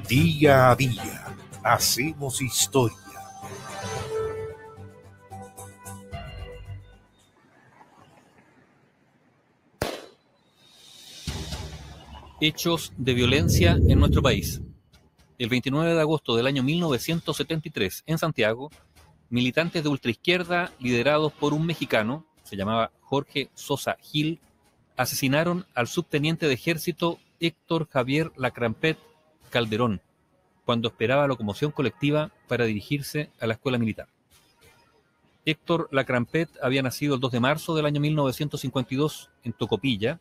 Día a día hacemos historia. Hechos de violencia en nuestro país. El 29 de agosto del año 1973, en Santiago, militantes de ultraizquierda liderados por un mexicano, se llamaba Jorge Sosa Gil, asesinaron al subteniente de ejército Héctor Javier Lacrampet Calderón, cuando esperaba locomoción colectiva para dirigirse a la escuela militar. Héctor Lacrampet había nacido el 2 de marzo del año 1952 en Tocopilla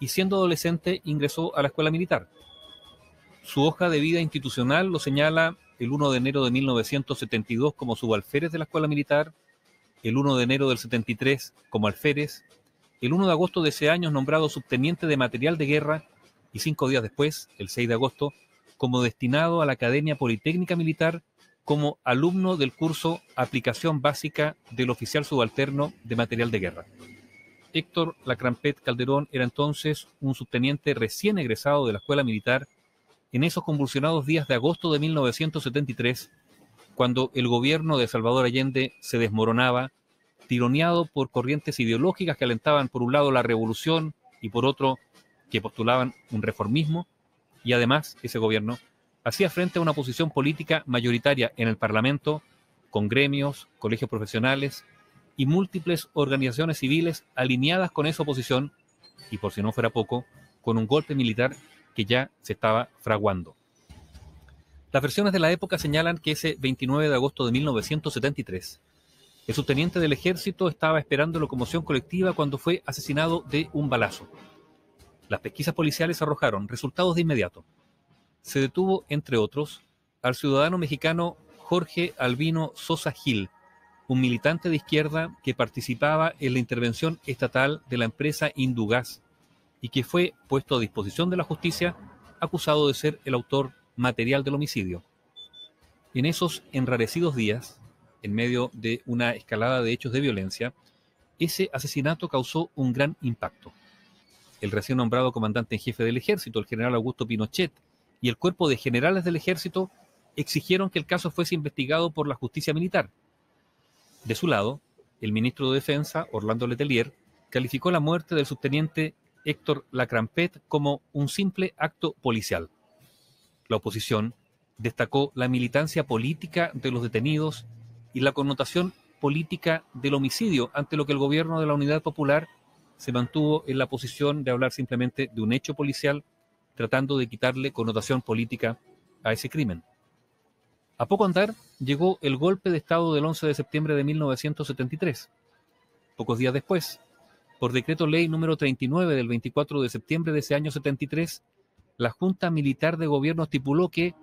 y siendo adolescente ingresó a la escuela militar. Su hoja de vida institucional lo señala el 1 de enero de 1972 como subalférez de la escuela militar, el 1 de enero del 73 como alférez, el 1 de agosto de ese año nombrado subteniente de material de guerra y 5 días después, el 6 de agosto, como destinado a la Academia Politécnica Militar como alumno del curso Aplicación Básica del Oficial Subalterno de Material de Guerra. Héctor Lacrampet Calderón era entonces un subteniente recién egresado de la escuela militar en esos convulsionados días de agosto de 1973, cuando el gobierno de Salvador Allende se desmoronaba, tironeado por corrientes ideológicas que alentaban por un lado la revolución y por otro que postulaban un reformismo, y además ese gobierno hacía frente a una oposición política mayoritaria en el Parlamento, con gremios, colegios profesionales y múltiples organizaciones civiles alineadas con esa oposición, y por si no fuera poco, con un golpe militar que ya se estaba fraguando. Las versiones de la época señalan que ese 29 de agosto de 1973, el subteniente del ejército estaba esperando locomoción colectiva cuando fue asesinado de un balazo. Las pesquisas policiales arrojaron resultados de inmediato. Se detuvo, entre otros, al ciudadano mexicano Jorge Albino Sosa Gil, un militante de izquierda que participaba en la intervención estatal de la empresa Indugás y que fue puesto a disposición de la justicia acusado de ser el autor material del homicidio. En esos enrarecidos días, en medio de una escalada de hechos de violencia, ese asesinato causó un gran impacto. El recién nombrado comandante en jefe del ejército, el general Augusto Pinochet, y el cuerpo de generales del ejército exigieron que el caso fuese investigado por la justicia militar. De su lado, el ministro de Defensa, Orlando Letelier, calificó la muerte del subteniente Héctor Lacrampet como un simple acto policial. La oposición destacó la militancia política de los detenidos y la connotación política del homicidio, ante lo que el gobierno de la Unidad Popular se mantuvo en la posición de hablar simplemente de un hecho policial, tratando de quitarle connotación política a ese crimen. A poco andar llegó el golpe de Estado del 11 de septiembre de 1973. Pocos días después, por decreto ley número 39 del 24 de septiembre de ese año 73, la Junta Militar de Gobierno estipuló que,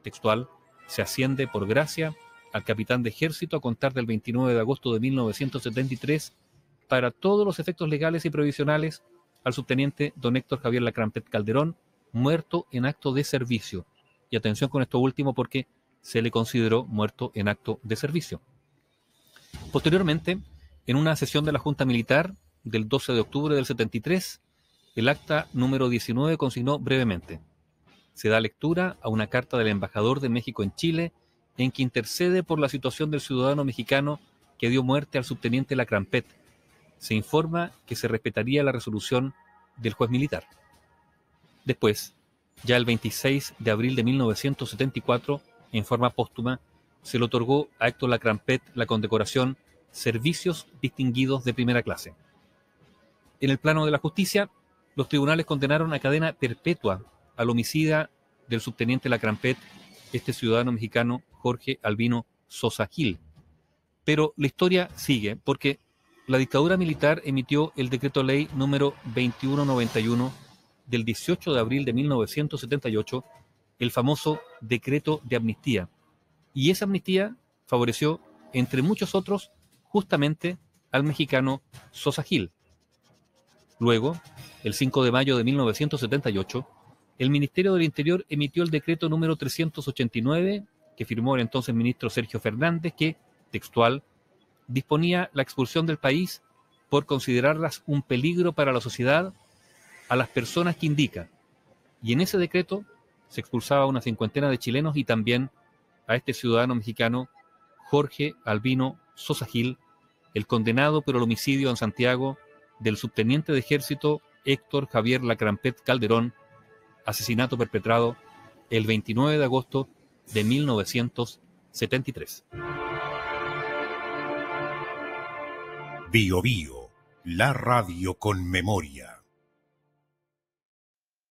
textual, se asciende por gracia al capitán de ejército a contar del 29 de agosto de 1973 para todos los efectos legales y provisionales al subteniente don Héctor Javier Lacrampet Calderón, muerto en acto de servicio. Y atención con esto último porque se le consideró muerto en acto de servicio. Posteriormente, en una sesión de la Junta Militar del 12 de octubre del 73, el acta número 19 consignó brevemente: se da lectura a una carta del embajador de México en Chile en que intercede por la situación del ciudadano mexicano que dio muerte al subteniente Lacrampet. Se informa que se respetaría la resolución del juez militar. Después, ya el 26 de abril de 1974, en forma póstuma, se le otorgó a Héctor Lacrampet la condecoración Servicios Distinguidos de Primera Clase. En el plano de la justicia, los tribunales condenaron a cadena perpetua al homicida del subteniente Lacrampet, este ciudadano mexicano Jorge Albino Sosa Gil. Pero la historia sigue, porque la dictadura militar emitió el decreto ley número 2191 del 18 de abril de 1978, el famoso decreto de amnistía. Y esa amnistía favoreció, entre muchos otros, justamente al mexicano Sosa Gil. Luego, el 5 de mayo de 1978, el Ministerio del Interior emitió el decreto número 389, que firmó el entonces ministro Sergio Fernández, que, textual, disponía la expulsión del país por considerarlas un peligro para la sociedad a las personas que indica. Y en ese decreto se expulsaba a una cincuentena de chilenos y también a este ciudadano mexicano, Jorge Albino Sosa Gil, el condenado por el homicidio en Santiago del subteniente de ejército Héctor Javier Lacrampet Calderón, asesinato perpetrado el 29 de agosto de 1973. Bio Bio, la radio con memoria.